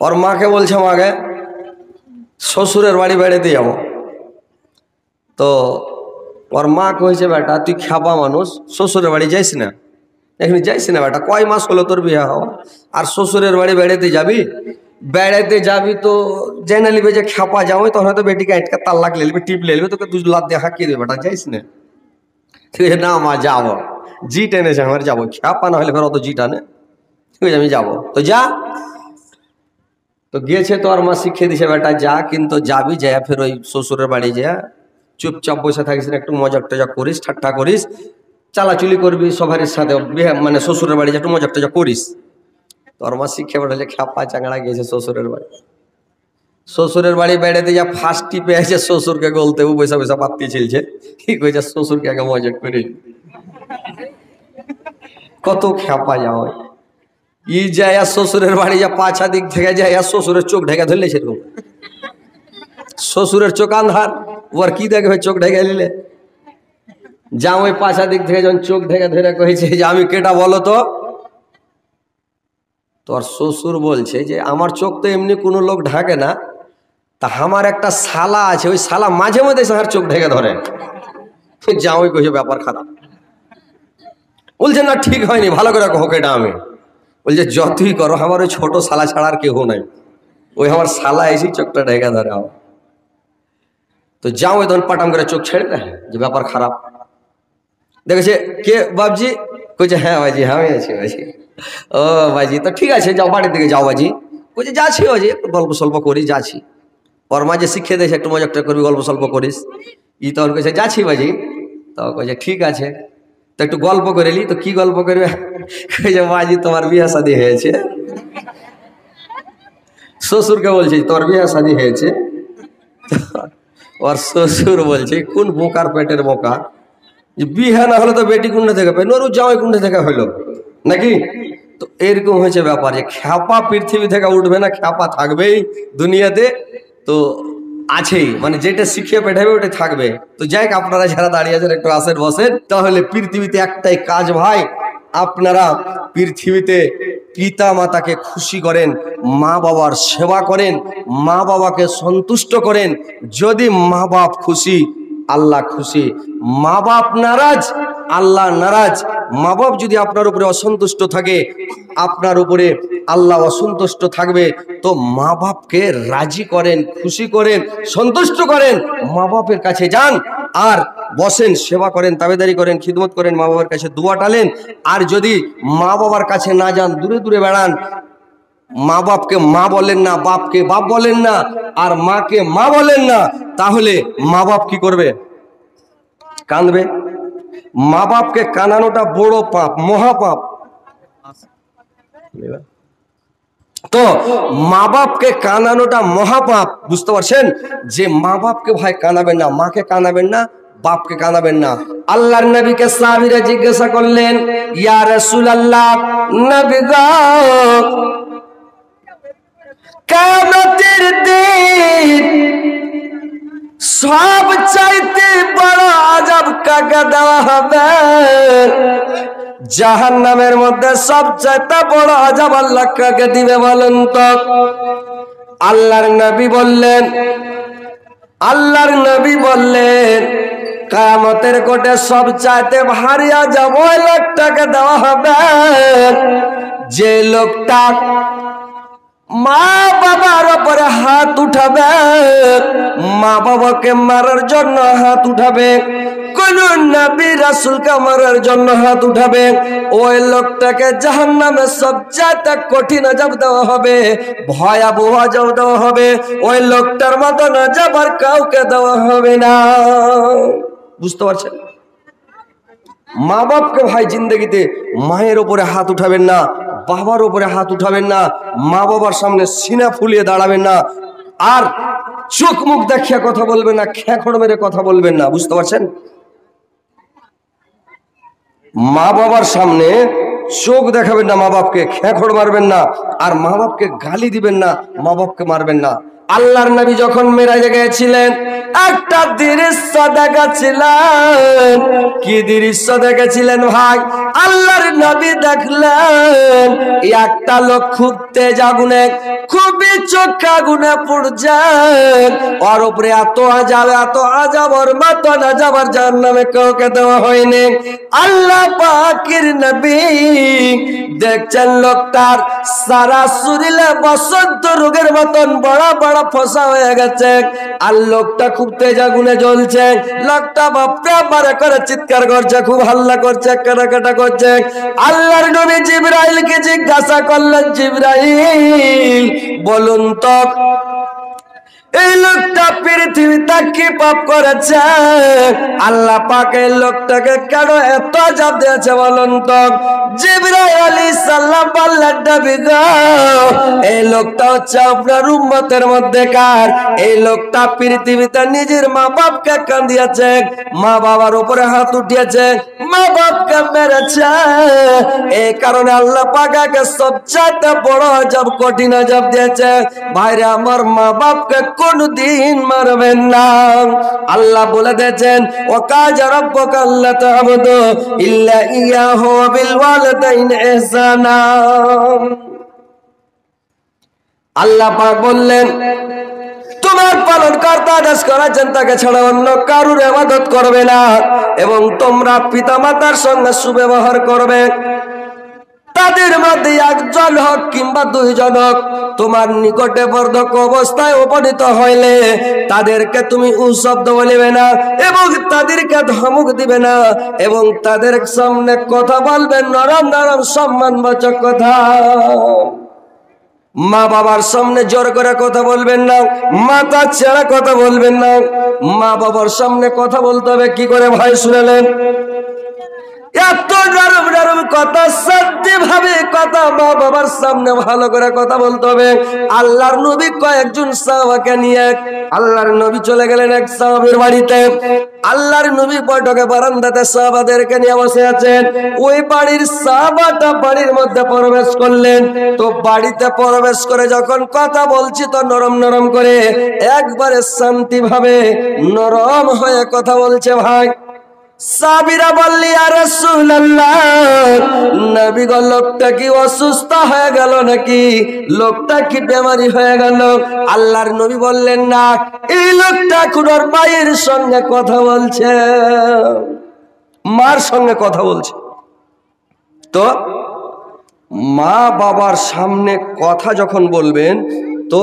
ওর মাকে বলছে মাকে শ্বশুরের বাড়ি বেড়াতে যাবো। তো ওর মা কইছে বেটা তুই খ্যাপা মানুষ, শ্বশুরের বাড়ি যাইস না, এখানে যাইস না বেটা, কয় মাস হলো তোর বিয়ে হওয়া, আর শ্বশুরের বাড়ি বেড়াতে যাবি? বেড়াতে যাবি তো জেনে নিবে যে খ্যাপা যাবো, তখন হয়তো বেটিকে আটকা তার লাগলে টিপ লেলবে, তোকে দুই লাখ দিয়ে হাঁকিয়ে দেবে, বেটা যাইস না। ঠিক আছে না মা যাবো, জি টেনেছে আমার যাবো, খ্যাপা না হলে ফের অত জি টানে, ঠিক আছে আমি যাবো। তো যা, তো গিয়েছে, তো আর মা শিখিয়ে দিছে বেটা যা, কিন্তু যাবি যা ফের ওই শ্বশুরের বাড়ি যা চুপচাপ বসে থাকিস না, একটু মজাক টজা করিস, ঠাট্টা করিস, চালাচুলি করবি সবার সাথে, মানে শ্বশুরের বাড়ি যা একটু মজাক টজা করিস। তোর মা শিক্ষা পাঠালে খ্যাপা চাংড়া গিয়েছে শ্বশুরের বাড়ি। শ্বশুরের বাড়ি বেড়াতে যা ফার্স্ট টিপে আছে শ্বশুরকে গলতে, ও পয়সা পয়সা পাত্তি ছিলছে, কি কইছে শ্বশুরকে আগে মজাক করে। কত খ্যাপা যাও ই যায় শ্বশুরের বাড়ি যা পাছা দিক থেকে যায় শ্বশুরের চোখ ঢেকে ধরলে, সেরকম শ্বশুরের চোখ আন্ধার, ওর কি দেখবে চোখ ঢেকে নিলে। যা ওই পাছা দিক থেকে যখন চোখ ঢেকে ধরে কয়েছে যে আমি কেটা বলো তো, তোর শ্বশুর বলছে যে আমার চোখ তো এমনি কোনো লোক ঢাকে না, তা আমার একটা শালা আছে, ওই শালা মাঝে মধ্যে সাহার চোখ ঢেকে ধরে। যা ওই কইছে ব্যাপার খারাপ, বলছে না ঠিক হয়নি, ভালো করে কহ কেটা। আমি বলছে যতই করো আমার ওই ছোট শালা ছাড়া আর কেউ নাই, ওই আমার শালা এসে চোখটা ঢেকে ধরে আমার। তো যাও ওই তখন পাটাম করে চোখ ছেড়ে দেয় যে ব্যাপার খারাপ। দেখেছে কে বাবজি, কইছে হ্যাঁ বাজি আমি আছি বাজি। ও বাজি তো ঠিক আছে যাও বাড়ির দিকে যাও বাজি। কইছে যাচ্ছি বাজি, একটু গল্প সল্প করি যাচ্ছি। ওর মা যে শিখিয়ে দিয়েছে একটু মজা করবি, গল্প সল্প করিস, ই তখন কইছে যাচ্ছি বাজি। তো কইছে ঠিক আছে, তো একটু গল্প করে নি। তো কি গল্প করবে? কইছে বাজি তোমার বিয়ে শাদী হয়েছে। শ্বশুরকে বলছি তোর বিয়ে শাদী হয়েছে। ওর শ্বশুর বলছে কোন বোকার পেটের বোকা, যে বিয়ে না হলে তো বেটি কুণ্ডে থেকে পাই, নরু জামাই কুণ্ডে থেকে হইল নাকি। তো এরকম হয়েছে ব্যাপার যে খ্যাপা পৃথিবী থেকে উঠবে না, খ্যাপা থাকবেই দুনিয়াতে, তো আছেই, মানে যেটা শিখিয়ে পেঠাবে ওটা থাকবে। তো যাই আপনারা যারা দাঁড়িয়ে আছেন একটু আসেন বসেন। তাহলে পৃথিবীতে একটাই কাজ ভাই, আপনারা পৃথিবীতে পিতা মাতাকে খুশি করেন, মা বাবার সেবা করেন, মা বাবাকে সন্তুষ্ট করেন। যদি মা বাপ খুশি আল্লাহ খুশি, মা বাপ নারাজ আল্লাহ নারাজ। মা বাপ যদি আপনার উপরে অসন্তুষ্ট থাকে, আপনার উপরে আল্লাহ অসন্তুষ্ট থাকবে। তো মা বাপকে রাজি করেন, খুশি করেন, সন্তুষ্ট করেন, মা বাপের কাছে যান আর বসেন, সেবা করেন, তাবেদারি করেন, খিদমত করেন, মা বাবার কাছে দোয়া টালেন। আর যদি মা বাবার কাছে না যান, দূরে দূরে বেড়ান, মা বাপকে মা বলেন না, বাপকে বাপ বলেন না, আর মাকে মা বলেন না, তাহলে মা বাপ কি করবে? কাঁদবে। মা বাপকে কানানোটা বড় পাপ, মহাপাপ। তো মা বাপকে কানানোটা মহাপাপ, বুঝতে পারছেন? যে মা বাপকে ভাই কানাবেন না, মাকে কানাবেন না, বাপকে কানাবেন না। আল্লাহর নবীকে সাহাবীরা জিজ্ঞাসা করলেন, ইয়া রাসূলুল্লাহ, নবী গো কিয়ামতের দিন সব চাইতে বড় আযাব কাকে দেওয়া হবে? জাহান্নামের মধ্যে সবচেয়ে বড় আযাব আল্লাহ কাকে দিবে বলেন তো? আল্লাহর নবী বললেন কিয়ামতের কোটে সবচাইতে ভারী আযাব ওই লোকটাকে দেওয়া হবে যে লোকটা মা বাবার উপরে হাত উঠাবে, মা বাবাকে মারার জন্য হাত উঠাবে, কোন নবী রাসূলকে মারার জন্য হাত উঠাবে, ওই লোকটাকে জাহান্নামে সবচেয়ে কঠিন আযাব দেওয়া হবে, ভয়াবহ আযাব দেওয়া হবে। ওই লোকটার মতন আযাব আর কাউকে দেওয়া হবে না। বুঝতে পারছেন? মা বাপকে ভাই জিন্দগিতে মায়ের উপরে হাত উঠাবেন না, বাবার উপরে হাত উঠাবেন না, মা বাবার সামনে সিনা ফুলিয়ে দাঁড়াবেন না, আর চোখ মুখ দেখিয়ে কথা বলবেন না, খেঁকড় মেরে কথা বলবেন না। বুঝতে পারছেন? মা বাবার সামনে চোখ দেখাবেন না, মা বাপকে খেঁকড় মারবেন না, আর মা বাপকে গালি দিবেন না, মা বাপকে মারবেন না। আল্লাহর নবী যখন মেরাজে গিয়েছিলেন একটা দৃশ্য দেখেছিলেন। কি দৃশ্য দেখেছিলেন ভাই? আল্লাহর নবী দেখলেন একটা লোক খুব তেজ আগুনে, খুবই চোখে আগুনে পুড়ছে, ওর উপরে এত আজাব ওর মতো আজাবার জাহান্নামে কাউকে দেওয়া হয়নি। আল্লাহ পাকের নবী দেখছেন লোকটার সারা শরীরে বসন্ত রোগের মতন বড় বড় ফসা হয়ে গেছে, আর লোকটা খুব তেজ আগুনে জ্বলছে। লোকটা বাপরে বারে করে চিৎকার করছে, খুব হাল্লা করছে, কাটাকাটা করছে। আল্লাহর নবী জিবরাইলকে জিজ্ঞাসা করলেন, জিবরাইল বলুন তো এই লোকটা পৃথিবীতে কি পাপ করেছে? আল্লাহ পাক এই লোকটাকে কেন এত আযাব দিয়েছে বলুন তো? জিবরাইল আলাইহিস সালাম বললেন, নবী গো, এই লোকটা হচ্ছে আপনার উম্মতের মধ্যে কার? এই লোকটা পৃথিবীতে নিজের মা বাপকে কাঁদিয়েছে, মা বাবার উপরে হাত উঠিয়েছে, মা বাপকে মেরেছে। এই কারণে আল্লাহ পাক একে সবচেয়ে বড় আযাব, কঠিন আযাব দিয়েছে। ভাইরে আমার, মা বাপকে কোনদিন মারবেন না। আল্লাহ বলে দিয়েছেন, ওয়াকাযা রাব্বুকা আল্লা তা'বুদু ইল্লা ইয়াহু ওয়া বিল ওয়ালিদাইনি ইহসানা। আল্লাহ পাক বললেন, তোমার পালনকর্তা আদেশ করেছেন তাকে ছাড়া অন্য কারুর ইবাদত করবে না, এবং তোমরা পিতামাতার সঙ্গে সুব্যবহার করবে। তাদের মধ্যে একজন হোক কিংবা দুইজন হোক, তোমার নিকটে বার্ধক্য অবস্থায় উপনীত হইলে তাদেরকে তুমি শব্দ বলিবে না, এবং তাদেরকে ধমক দিবে না, এবং তাদের সামনে কথা বলবে নরম নরম সম্মানবাচক কথা। মা বাবার সামনে জোর করে কথা বলবেন না, মাথা ছেড়ে কথা বলবেন না। মা বাবার সামনে কথা বলতে হবে কি করে ভাই শুনালেন? এত নরম নরম কথা, শান্তি ভাবে কথা, মা বাবার সামনে ভালো করে কথা বলতে হবে। আল্লাহর নবী কয়েকজন সাহাবাকে নিয়ে আল্লাহর নবী চলে গেলেন এক সাহাবীর বাড়িতে। আল্লাহর নবী বৈঠকে বারান্দাতে সাহাবাদেরকে নিয়ে বসে আছেন। ওই বাড়ির সাহাবাটা বাড়ির মধ্যে প্রবেশ করলেন। তো বাড়িতে প্রবেশ করে যখন কথা বলছি তো নরম নরম করে, একবারে শান্তি ভাবে নরম হয়ে কথা বলছে। ভাই সাহাবীরা বললি, ইয়া রাসূলুল্লাহ, নবী গো, লোকটা কি অসুস্থ হয়ে গেল নাকি? লোকটা কি বেমারি হয়ে গেল? আল্লাহর নবী বললেন, না, এই লোকটা এখন ওর মায়ের সঙ্গে কথা বলছে, মার সঙ্গে কথা বলছে। তো মা বাবার সামনে কথা যখন বলবেন তো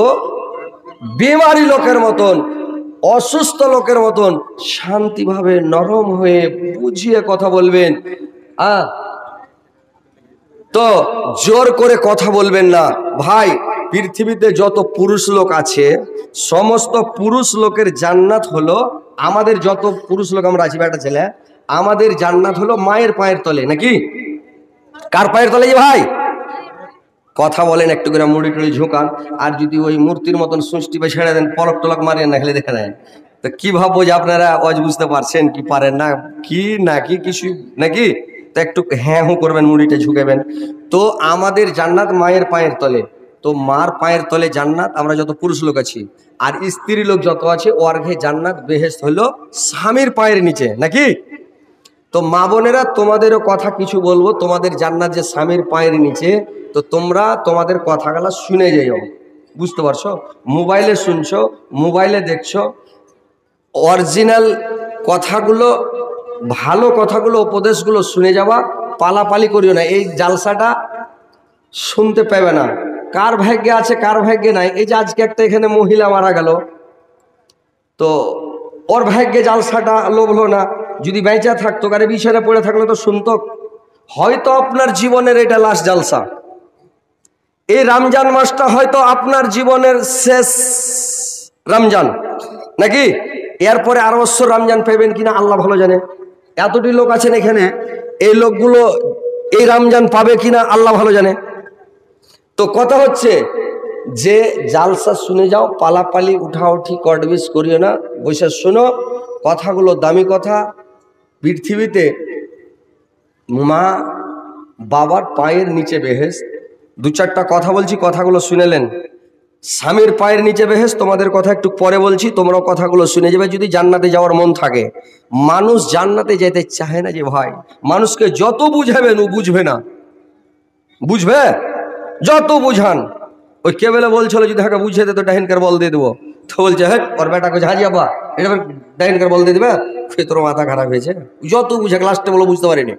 বেমারি লোকের মতন, অসুস্থ লোকের মতন শান্তিভাবে নরম হয়ে বুঝিয়ে কথা বলবেন। তো জোর করে কথা বলবেন না। ভাই, পৃথিবীতে যত পুরুষ লোক আছে সমস্ত পুরুষ লোকের জান্নাত হলো, আমাদের যত পুরুষ লোক আমরা আছি একটা ছেলে, আমাদের জান্নাত হলো মায়ের পায়ের তলে। নাকি? কার পায়ের তলে ভাই? কথা বলেন একটু করে, মুড়ি টুড়ি ঝুঁকান, আর যদি ওই মূর্তির মতন সুষ্টি বা ছেড়ে দেন, পলক টলক মারিয়ে না, খেলে দেখে নেন, তো কি ভাববো যে আপনারা আজ বুঝতে পারছেন কি পারেন না, কি নাকি কিছু নাকি? তো একটু হ্যাঁ হু করবেন, মুড়িটা ঝুঁকাবেন। তো আমাদের জান্নাত মায়ের পায়ের তলে। তো মার পায়ের তলে জান্নাত আমরা যত পুরুষ লোক আছি, আর স্ত্রী লোক যত আছে ওয়ার্ঘে জান্নাত বেহেশত হলো স্বামীর পায়ের নিচে। নাকি? তো মা বোনেরা, তোমাদেরও কথা কিছু বলবো। তোমাদের জান্নাত যে স্বামীর পায়ের নিচে, তো তোমরা তোমাদের কথাগুলো শুনে যাইও। বুঝতে পারছো? মোবাইলে শুনছো, মোবাইলে দেখছো, অরিজিনাল কথাগুলো, ভালো কথাগুলো, উপদেশগুলো শুনে যাবা, পালাপালি করিও না। এই জালসাটা শুনতে পাবে না। কার ভাগ্যে আছে কার ভাগ্যে নাই। এই যে আজকে একটা এখানে মহিলা মারা গেল, তো ওর ভাগ্যে জালসাটা লোভলো না। যদি বেঁচে থাকতো, কারে বিছানা পড়ে থাকলো তো শুনতো। হয়তো আপনার জীবনের এটা লাস্ট জালসা, এই রমজান মাসটা হয়তো আপনার জীবনের শেষ রমজান। নাকি? এরপরে আরো বছর রমজান পাবেন কিনা আল্লাহ ভালো জানে। এতটি লোক আছেন এখানে, এই লোকগুলো এই রমজান পাবে কিনা আল্লাহ ভালো জানে। তো কথা হচ্ছে যে জালসা শুনে যাও, পালাপালি উঠাউঠি কটবিস করিও না, বসে শোনো কথাগুলো, দামি কথা। পৃথিবীতে মা বাবার পায়ের নিচে বেহেশত। দু চারটা কথা বলছি, কথাগুলো শুনেলেন। স্বামীর পায়ের নিচে বেহেশত, তোমাদের কথা একটু পরে বলছি, তোমরাও কথাগুলো শুনে যাবে। যদি জান্নাতে যাওয়ার মন থাকে, মানুষ জান্নাতে যেতে চায় না যে ভাই, মানুষকে যত বুঝাবেন ও বুঝবে না, বুঝবে যত বুঝান। ওই কেবেলে বলছিল যদি তাকে বুঝিয়ে দে তো ডাইনকার বল দিয়ে দেবো, তো বলছে হ্যাঁ ওর বেটা কোথায় হাজি আব্বা এটা ডাইনকার বল দিয়ে দেবে, তোর মাথা খারাপ হয়েছে। যত বুঝে লাস্টে বলো বুঝতে পারিনি।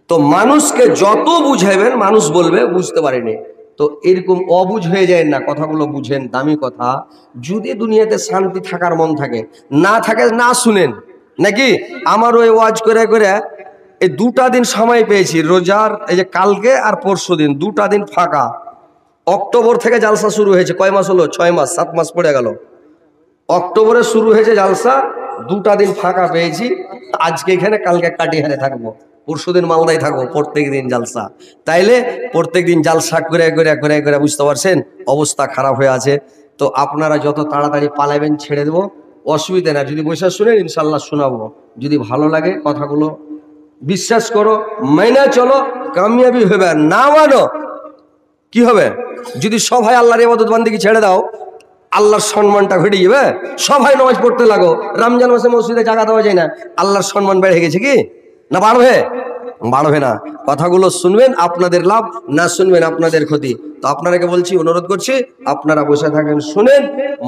তো মানুষকে যত বুঝাইবেন মানুষ বলবে বুঝতে পারিনি। তো এরকম অবুঝ হয়ে যায় না, কথাগুলো বুঝেন, দামি কথা। যদি দুনিয়াতে শান্তি থাকার মন থাকে, না থাকে না শুনেন নাকি। আমার ওই ওয়াজ করে করে এই 2টা দিন সময় পেয়েছি, রোজার এই যে কালকে আর পরশু দিন 2টা দিন ফাঁকা। অক্টোবর থেকে জালসা শুরু হয়েছে, কয় মাস হলো? 6 মাস 7 মাস পড়ে গেল। অক্টোবরে শুরু হয়েছে জালসা, 2টা দিন ফাঁকা পেয়েছি। আজকে এখানে, কালকে কাটিহারে থাকবো, পরশুদিন মালদায় থাকবো, প্রত্যেক দিন জালসা। তাইলে প্রত্যেক দিন জালসা করে করে করে করে বুঝতে পারছেন অবস্থা খারাপ হয়ে আছে। তো আপনারা যত তাড়াতাড়ি পালাবেন ছেড়ে দেবো, অসুবিধা না। যদি বৈশাখ শুনেন ইনশাল্লাহ শোনাবো, যদি ভালো লাগে কথাগুলো বিশ্বাস করো, মেনে চলো, কামিয়াবি হবে। না মানো কি হবে? যদি সবাই আল্লাহর ইবাদত বান্দিকে ছেড়ে দাও, আল্লাহর সম্মানটা ঘটে যাবে। সবাই নামাজ পড়তে লাগো, রমজান মাসে মসজিদে জায়গা দেওয়া যায় না, আল্লাহর সম্মান বেড়ে গেছে কি না? বাড়বে? বাড়বে না। কথাগুলো শুনবেন, আপনাদের লাভ, না শুনবেন আপনাদের ক্ষতি। তো আপনারাকে বলছি, অনুরোধ করছি, আপনারা বসে থাকেন, শুনেন।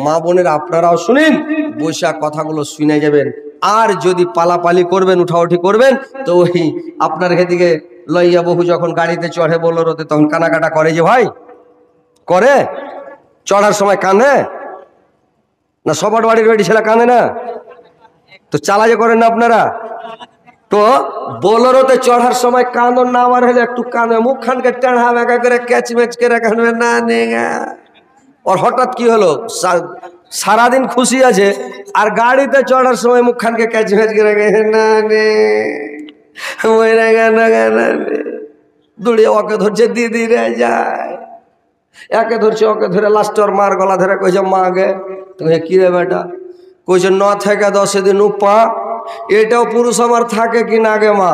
মা বোনের আপনারাও শুনেন, বসে কথাগুলো শুনে যাবেন। আর যদি পালাপালি করবেন, উঠাউঠি করবেন, তো ওই আপনার দিকে লইয়া বহু যখন গাড়িতে চড়ে বোলেরোতে, তখন কানাকাটা করে যে ভাই, করে চড়ার সময় কাঁদে না? সবার বাড়ির বেটি ছেলে কাঁদে না? তো চালা যে করেন না আপনারা, তো বোলেরোতে চড়ার সময় কাঁদন না আমার হলে একটু কাঁদে, মুখ খানকে টেढ़ा মেকা করে ক্যাচ ম্যাচ করে কাঁদবে না নেগা। ওর হঠাৎ কি হলো, সারাদিন খুশি আছে, আর গাড়িতে চড়ার সময় মুখ খানকে ক্যাচ ম্যাচ করে না নে দৌড়িয়ে ওকে ধরছে, দিদি রে যায়, একে ধরছে ওকে ধরে, লাস্টে ওর মার গলা ধরে কইছে মা গে। তুমি কি রে বেটা? কইছে 9 থেকে 10 দিন উপা। এটাও পুরুষ আমার থাকে কি না গে মা?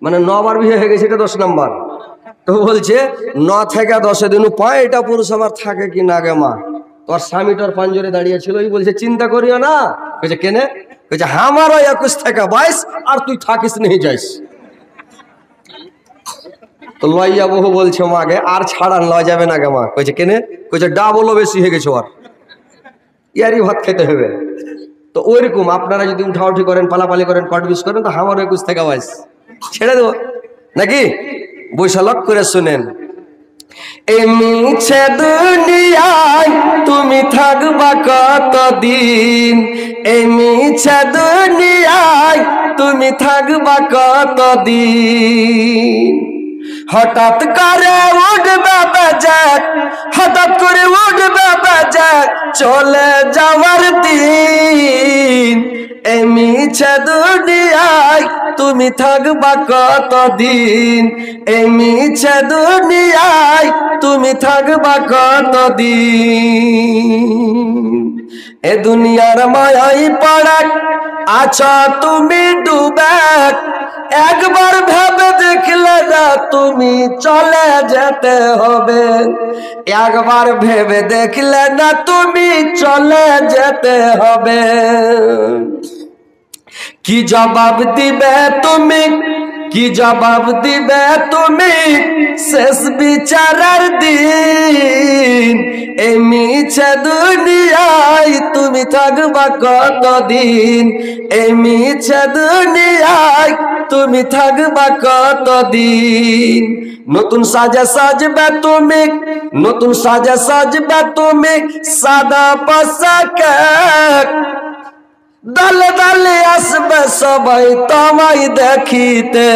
মানে 9 বার বিয়ে হয়ে গেছে, এটা 10 নম্বর। তো বলছে 9 থেকে 10 দিন উপা, এটা পুরুষ আমার থাকে কি না গে মা? তোর স্বামীটার পাঞ্জরে দাঁড়িয়ে ছিল, ওই বলছে চিন্তা করিও না। কইছে কেনে? কইছে আমারও 21 থেকে 22, আর তুই থাকিস নেই যাইস। তো লইয়া বহু বলছে মাকে আর ছাড়ান লওয়া যাবে না গে মা। কইছে কেনে? কইছে ডাবলও বেশি হয়ে গেছে, আর ইয়ারই ভাত খেতে হবে। তো ওইরকম আপনারা যদি উঠাউঠি করেন, পালাপালি করেন, কটবিস করেন, তো আমারও 21 থেকে 22 ছেড়ে দেবো নাকি। বৈশালক করে শুনেন। এই মিছে দুনিয়ায় তুমি থাকবা কতদিন, এই মিছে দুনিয়ায় তুমি থাকবা কতদিন। হঠাৎ করে উঠবে বাজার, হঠাৎ করে উঠবে বাজার, চলে যাওয়ার দিন। এই মিছে দুনিয়ায় তুমি থাকবা কতদিন, এই মিছে দুনিয়ায় তুমি থাকবা কতদিন। এ দুনিয়ার মায়াই পড়ে আছো তুমি ডুবে, একবার ভেবে দেখলে না তুমি চলে যেতে হবে, একবার ভেবে দেখলে না তুমি চলে যেতে হবে। কি জবাব দিবে তুমি, কি জবাব দিবে তুমি শেষ বিচারের দিন। এই মিছে দুনিয়ায় তুমি থাকবা কতদিন, এই মিছে দুনিয়ায় তুমি থাকবা কতদিন। নতুন সাজে সাজবে তুমি, নতুন সাজে সাজবে তুমি, সাদা পোশাকে, দলে দলে আসবে সবাই তোমায় দেখিতে,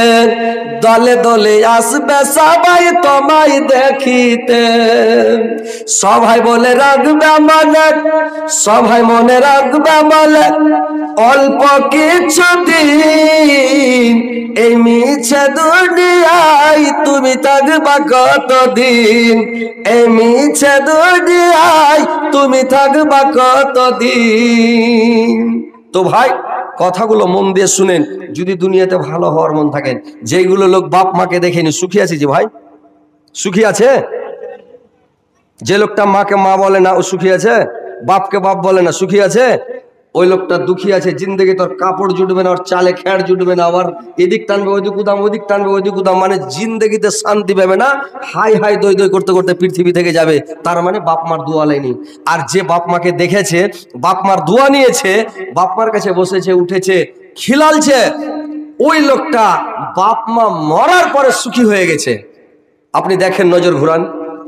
দলে দলে আসবে সবাই তোমায় দেখিতে। সবাই বলে রাখবে মনে, সবাই মনে রাখবে বলে অল্প কিছু দিন। এই মিছে দুনিয়ায় তুমি থাকবা কতদিন, এই মিছে দুনিয়ায় তুমি থাকবা কতদিন। তো ভাই কথাগুলো মন দিয়ে শুনেন, যদি দুনিয়াতে ভালো হওয়ার মন থাকেন। যেগুলো লোক বাপ মাকে দেখেনি সুখী আছে, যে ভাই সুখী আছে? যে লোকটা মাকে মা বলে না ও সুখী আছে, বাপকে বাপ বলে না সুখী আছে, ওই লোকটা দুঃখী আছে। জিন্দগি তোর কাপড় জুটবে না, ওর চালে খেড় জুটবে না, আবার এদিক টানবে ওইদিক উদাম, ওইদিক টানবে ওইদিক উদাম, মানে জিন্দগিতে শান্তি পাবে না। হাই হাই দই দই করতে করতে পৃথিবী থেকে যাবে। তার মানে বাপ মার দোয়া লাইনি। আর যে বাপ মাকে দেখেছে, বাপ মার দোয়া নিয়েছে, বাপ মার কাছে বসেছে, উঠেছে, খিলালছে, ওই লোকটা বাপ মা মরার পরে সুখী হয়ে গেছে। আপনি দেখেন, নজর ঘুরান,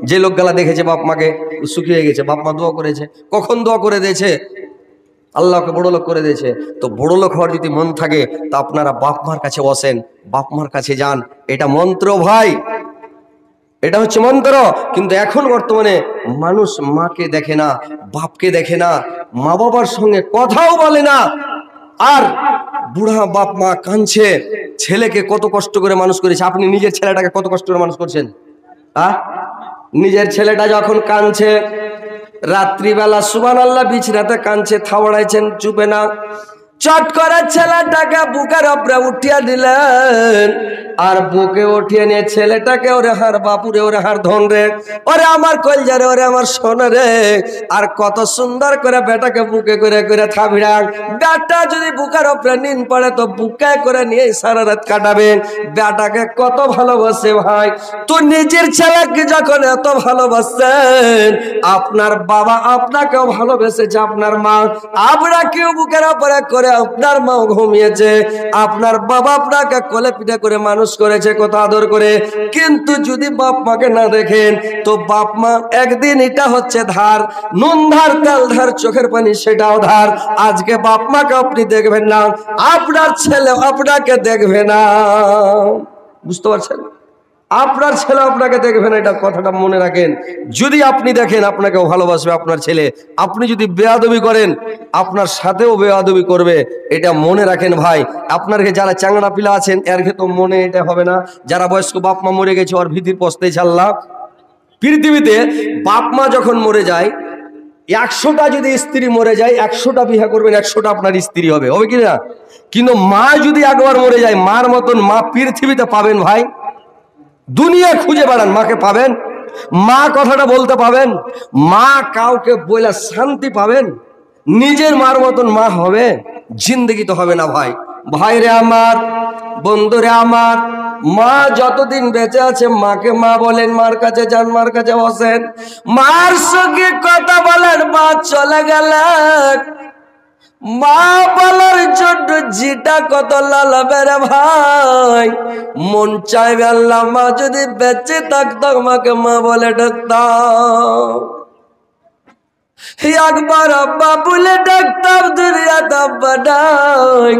যে লোকগুলা দেখেছে বাপ মাকে সুখী হয়ে গেছে, বাপ মা দোয়া করেছে। কখন দোয়া করে দিয়েছে? আল্লাহকে বড় লোক করে দিয়েছে। তো বড় লোক হওয়ার যদি মন থাকে তা আপনারা বাপ মার কাছে বসেন, বাপ মার কাছে যান। এটা মন্ত্র ভাই, এটা হচ্ছে মন্ত্র। কিন্তু এখন বর্তমানে মানুষ মাকে দেখে না, বাপকে দেখে না, মা বাবার সঙ্গে কথাও বলে না। আর বুড়া বাপ মা কাঁদছে, ছেলেকে কত কষ্ট করে মানুষ করেছে। আপনি নিজের ছেলেটাকে কত কষ্ট করে মানুষ করছেন? নিজের ছেলেটা যখন কাঁদছে, রাত্রিবেলা সুবহানাল্লাহ বিছানাতে কাঁদছে, থাবড়াইছেন, চুপে না, চট করে ছেলেটাকে বুকের উপরে উঠিয়ে দিলেন। আর বুকে উঠিয়ে নিয়ে ছেলেটাকে, ওরে হার বাপুরে, ওরে হার ধন রে, ওরে আমার কলজারে, ওরে আমার সোনা রে, আর কত সুন্দর করে বেটাকে বুকে করে করে থাবিড়ান। বেটা যদি বুকের উপরে নিন পড়ে তো বুকে করে নিয়ে সারা রাত কাটাবেন। বেটাকে কত ভালোবাসে ভাই। তো নিজের ছেলেকে যখন এত ভালোবাসেন, আপনার বাবা আপনাকেও ভালোবেসেছে, আপনার মা আপনাকেও বুকের উপরে করে, আপনার মাও ঘুমিয়েছে, আপনার বাবা আপনাকে কোলে পিঠে করে মানুষ করেছে, কত আদর করে। কিন্তু যদি বাপ মাকে না দেখেন তো বাপ মা একদিন এটা হচ্ছে ধার, নুন ধার, তেল ধার, চোখের পানি সেটাও ধার। আজকে বাপ মাকে আপনি দেখবেন না, আপনার ছেলে আপনাকে দেখবে না। বুঝতে পারছেন? আপনার ছেলে আপনাকে দেখবে না, এটা কথাটা মনে রাখেন। যদি আপনি দেখেন আপনাকেও ভালোবাসবে আপনার ছেলে। আপনি যদি বেয়াদবি করেন আপনার সাথেও বেয়াদবি করবে, এটা মনে রাখেন ভাই। আপনার যারা চাংড়া পিলা আছেন এর তো মনে এটা হবে না। যারা বয়স্ক বাপ মা মরে গেছে ওর ভীতির পস্তে ছাড়লা। পৃথিবীতে বাপ মা যখন মরে যায়, 100টা যদি স্ত্রী মরে যায়, 100টা বিয়ে করবেন, 100টা আপনার স্ত্রী হবে, হবে কি না? কিন্তু মা যদি একবার মরে যায়, মার মতন মা পৃথিবীতে পাবেন ভাই? দুনিয়া খুঁজে বেড়ান, মাকে পাবেন? মা কথাটা বলতে পাবেন? মা কাউকে বলে শান্তি পাবেন? নিজের মার মতন মা হবে? জিন্দগি তো হবে না ভাই। ভাইরে আমার, বন্ধুরে আমার, মা যতদিন বেঁচে আছে মাকে মা বলেন, মার কাছে যান, মার কাছে বসেন, মার সঙ্গে কথা বলেন। মা চলে গেলেন, মা বলার জন্য জিটা কত লালাবে রে ভাই। মন চাইবে আল্লাহ মা যদি বেঁচে থাকতো আমাকে মা বলে ডাকতাম, একবার আব্বা বলে ডাকতাম, দুনিয়াতে আব্বা নাই,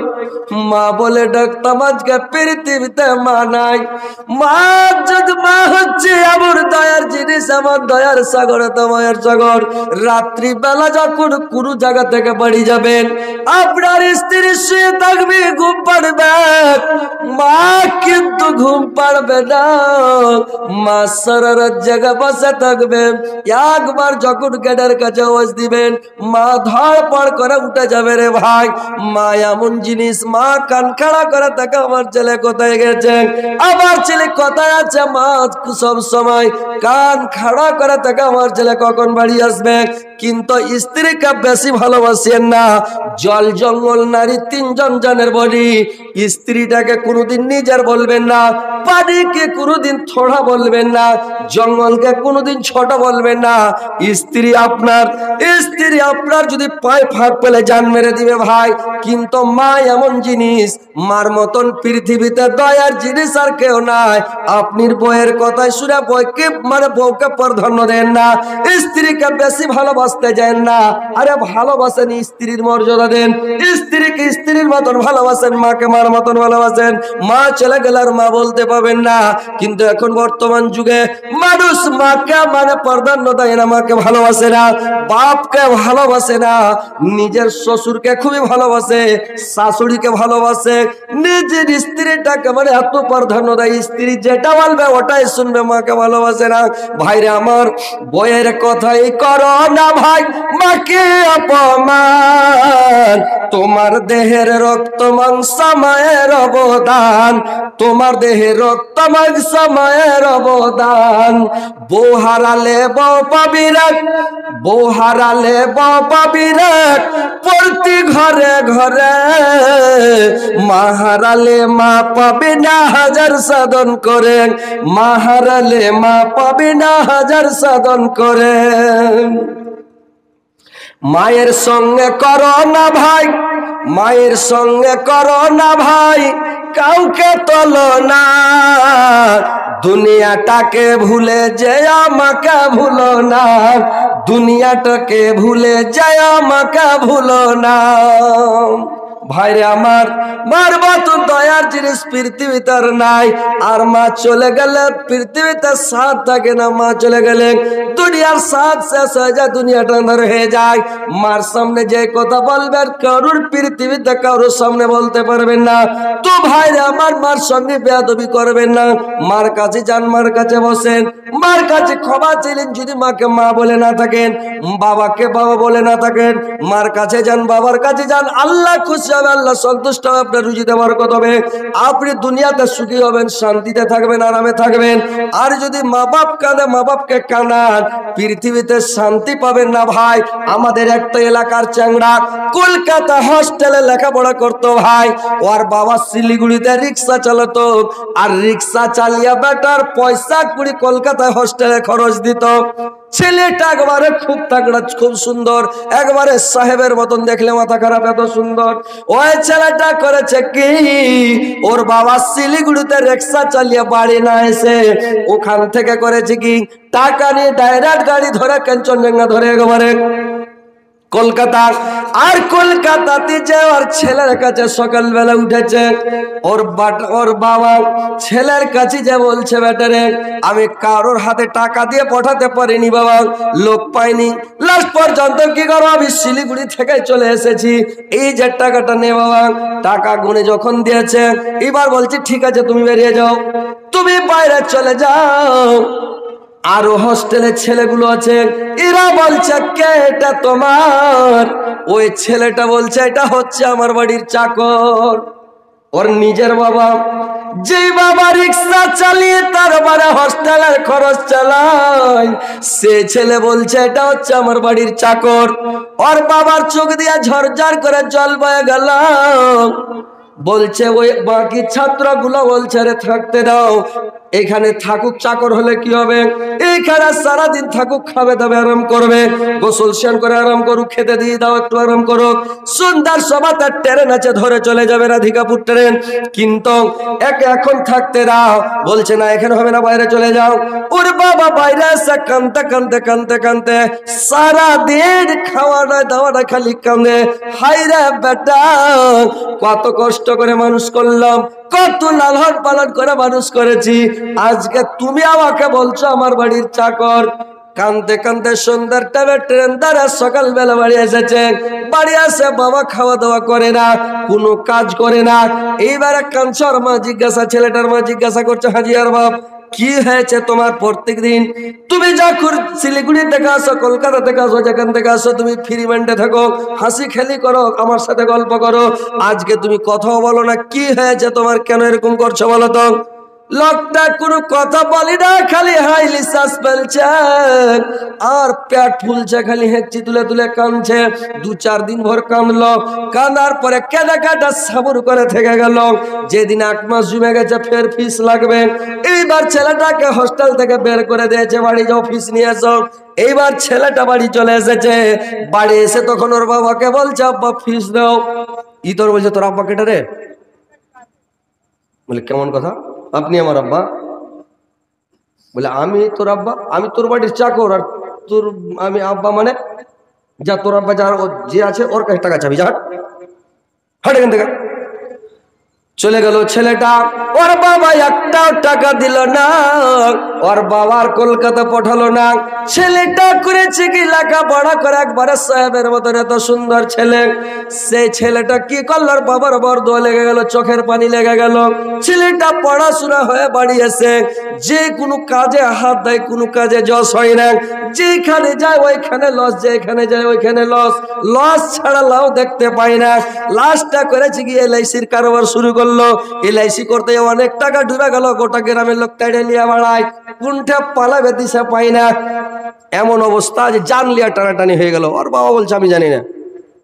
মা বলে ডাকতাম। আজকে পৃথিবীতে মা নাই। মা যদি মা হচ্ছে আমার দয়ার জিনিস, আমার দয়ার সাগর, তোমার সাগর। রাত্রি বেলা যখন কোনো জায়গা থেকে বাড়ি যাবেন, আপনার স্ত্রী শুয়ে থাকবে, ঘুম পাড়বে, মা কিন্তু ঘুম পাড়বে না। মা সারা রাত জায়গা বসে থাকবে। একবার যখন গেটের কাছে আওয়াজ দিবেন, মা ধড়পড় করে উঠে যাবে রে ভাই। মা এমন জিনিস, মা কান খাড়া করে থাকে, আমার ছেলে কোথায় গেছে, আমার ছেলে কোথায় আছে। মা সব সময় কান খাড়া করে থাকে, আমার ছেলে কখন বাড়ি আসবে। কিন্তু স্ত্রীকে বেশি ভালোবাসেন না। জল জঙ্গল নারী তিনজন জনের বলি, স্ত্রীটাকে কোনোদিন নিজের বলবেন না, পানিকে কোনোদিন থোড়া বলবেন না, জঙ্গলকে কোনোদিন ছোট বলবেন না। স্ত্রী আপনার যদি পায়ে ফাঁক পেলে জান মেরে দিবে ভাই। কিন্তু মা এমন জিনিস, মার মতন পৃথিবীতে দয়ার জিনিস আর কেউ নাই। আপনি বইয়ের কথায় শুনে বইকে মানে বউকে প্রাধান্য দেন না, স্ত্রীকে বেশি ভালোবাসতে যান না। আরে ভালোবাসেন, স্ত্রীর মর্যাদা দেন, স্ত্রীকে স্ত্রীর মতন ভালোবাসেন, মাকে মার মতন ভালোবাসেন। মা চলে গেলে আর মা বলতে পাবেন না। কিন্তু এখন বর্তমান যুগে মানুষ মাকে মানে প্রাধান্য দেয় না, মাকে ভালোবাসে না। বাপকে ভালোবাসে না, নিজের শ্বশুরকে খুবই ভালোবাসে, শাশুড়িকে ভালোবাসে, নিজের স্ত্রীটাকে মানে এত প্রাধান্য দেয়, স্ত্রী যেটা বলবে ওটাই শুনবে, মাকে ভালোবাসে না। ভাইরে আমার, বইয়ের কথাই করো না ভাই মাকে অপমান, তোমার দেহের রক্ত মাংস মায়ের অবদান, তোমার দেহের রক্ত মাংস মায়ের অবদান। বউ হারালে বউ পাবি রাখ, বউ হারালে বউ পাবি রাখ, প্রতি ঘরে ঘরে। মা হারালে মা পাবি না হাজার সাধন করে, মা হারালে মা পাবি না হাজার সাধন করে। মায়ের সঙ্গে করো না ভাই, মায়ের সঙ্গে করো না ভাই কাউকে তোলো না, দুনিয়াটাকে ভুলে যায় আমাকে ভুলো না, দুনিয়াটাকে ভুলে যায় আমাকে ভুলো না। ভাইরে আমার, মারবা তো দয়ার জিনিস পৃথিবীতে আর নাই। আর মা চলে গেলে পৃথিবীতে সাথ থাকে না, মা চলে গেলে দুনিয়ার সাথ শেষ হয়ে যায়, দুনিয়াটা আন্ধার হয়ে যায়। মার সামনে যে কথা বলবেন কারুর পৃথিবীতে কারোর সামনে বলতে পারবেন না। তো ভাইরে আমার, মার সঙ্গে বেয়াদবি করবেন না, মার কাছে যান, মার কাছে বসেন, মার কাছে ক্ষমা চাইলেন যদি মাকে মা বলে না থাকেন, বাবাকে বাবা বলে না থাকেন, মার কাছে যান, বাবার কাছে যান। আল্লাহ খুশি হবে, আল্লাহ সন্তুষ্ট হবে, আপনার রুজিতে বরকত হবে, আপনি দুনিয়াতে সুখী হবেন, শান্তিতে থাকবেন, আরামে থাকবেন। আর যদি মা বাপ কাঁদে, মা বাপকে কাঁদান, পৃথিবীতে শান্তি পাবেন না ভাই। আমাদের একটা এলাকার চ্যাংড়া কলকাতা হস্টেলে লেখাপড়া করতো ভাই, ওর বাবা শিলিগুড়িতে রিক্সা চালাতো, আর রিক্সা চালিয়ে বেটার পয়সা কুড়ি কলকাতায় হস্টেলে খরচ দিত। ছেলেটা একবারে খুব তাগড়া, খুব সুন্দর, একবারে সাহেবের মতন, দেখলে মাথা খারাপ, এত সুন্দর। ওই ছেলেটা করেছে কি, ওর বাবা শিলিগুড়িতে রিক্সা চালিয়ে বাড়ি না এসে ওখান থেকে করেছে কি, টাকা নিয়ে ডাইরেক্ট গাড়ি ধরে কাঞ্চনজঙ্ঘা ধরে একেবারে কলকাতা। আর কলকাতাতে যে ওর ছেলের কাছে সকালবেলা উঠেছে, ওর বাবা ছেলের কাছে যে বলছে, বেটারে আমি কারোর হাতে টাকা দিয়ে পাঠাতে পারিনি বাবা, লোক পাইনি, লাস্ট পর্যন্ত কি করো, আমি শিলিগুড়ি থেকে চলে এসেছি, এই যে টাকাটা নে বাবা। টাকা গুনে যখন দিয়েছে, এবার বলছি ঠিক আছে তুমি বেরিয়ে যাও, তুমি বাইরে চলে যাও। আরো হোস্টেলের ছেলেগুলো আছে, এরা বলছে কে এটা তোমার? ওই ছেলেটা বলছে এটা হচ্ছে আমার বাড়ির চাকর। ওর নিজের বাবা, যে বাবা রিক্সা চালিয়ে তার বাড়ি হোস্টেলের খরচ চালায়, সে ছেলে বলছে এটা হচ্ছে আমার বাড়ির চাকর। ওর বাবার চোখ দিয়ে ঝরঝর করে জল বয়ে গেল। বলছে ওই বাকি ছাত্রগুলো বলছে রে থাকতে দাও, এখানে থাকুক, চাকর হলে কি হবে, এখানে সারাদিন থাকুক, খাবে দাবে আরাম করবে, গোসল স্নান করে আরাম করুক, খেতে দিয়ে দাও একটু আরাম করুক, সুন্দর সভা তার ট্রেন আছে ধরে চলে যাবে রাধিকাপুর ট্রেন, কিন্তু একে এখন থাকতে দাও। বলছে না এখানে হবে না, বাইরে চলে যাও। ওর বাবা বাইরে এসে কানতে কানতে কানতে কানতে সারাদিন খাওয়া না দাওয়া না খালি কান্দে, হাই রে বেটা কত কষ্ট করে মানুষ করলাম, কত লালন পালন করে মানুষ করেছি, আজকে তুমি আমাকে বলছো আমার বাড়ির চাকর। কানতে কানতে সন্ধ্যার টাইমে ট্রেন দ্বারা সকালবেলা বাড়ি এসেছে, বাড়ি আসে বাবা খাওয়া দাওয়া করে না, কোনো কাজ করে না। এইবারে কাঞ্চর মা জিজ্ঞাসা, ছেলেটার মা জিজ্ঞাসা করছে, হাজিয়ার বাপ কি হয়েছে তোমার? প্রত্যেক দিন তুমি যখন শিলিগুড়ি থেকে আসো, কলকাতা থেকে আসো, যেখান থেকে আসো তুমি ফ্রি মাইন্ডে থাকো, হাসি খেলি করো, আমার সাথে গল্প করো, আজকে তুমি কথাও বলো না, কি হয়েছে তোমার, কেন এরকম করছো বলো তো? লোকটা কোনো কথা বলি না, খালি হাই নিঃশ্বাস ফেলছে আর পেট ফুলছে, খালি হেঁচি তুলে তুলে কাঁদছে। 2-4 দিন ভর কাঁদলো, কাঁদার পরে কেনাকাটা সাবুর করে থেকে গেল। যেদিন 1 মাস জমে গেছে, ফের ফিস লাগবে। এইবার ছেলেটাকে হোস্টেল থেকে বের করে দিয়েছে, বাড়ি যাও ফিস নিয়ে এসো। এইবার ছেলেটা বাড়ি চলে এসেছে, বাড়ি এসে তখন ওর বাবাকে বলছে আব্বা ফিস দাও। ই তোর বলছে তোর আব্বা কেটে রে? বলে কেমন কথা, আপনি আমার আব্বা? বলে আমি তোর আব্বা, আমি তোর বাড়ির চাকর, আর তোর আমি আব্বা মানে? যা তোর আব্বা যার যে আছে ওর কাছে টাকা চাবি, যা হাট এখান থেকে। চলে গেল ছেলেটা। ওর বাবা একটাও টাকা দিল না, ওর বাবার কলকাতা পাঠালো না। ছেলেটা করেছে কি লেখাপড়া করে একবারে সাহেবের মতন, এত সুন্দর ছেলে। সেই ছেলেটা কি করলো, ওর বাবার বরদোয়া লেগে গেল, চোখের পানি লেগে গেল। ছেলেটা পড়াশোনা হয়ে বাড়ি এসে যে কোনো কাজে হাত দেয়, কোনো কাজে যশ হয় না। যেখানে যায় ওইখানে লস, যেখানে যায় ওইখানে লস, লস ছাড়া লাভ দেখতে পাই না। লাস্টটা করেছে কি এলআইসির কারবার শুরু করলো। এলআইসি করতে অনেক টাকা ডুবে গেল, গোটা গ্রামের লোক তাড়িয়ে নিয়ে বেড়ায়, কোনটা পালাবে দিশা পাই না। এমন অবস্থা যে জান লিয়া টানাটানি হয়ে গেল। ওর বাবা বলছে আমি জানি না।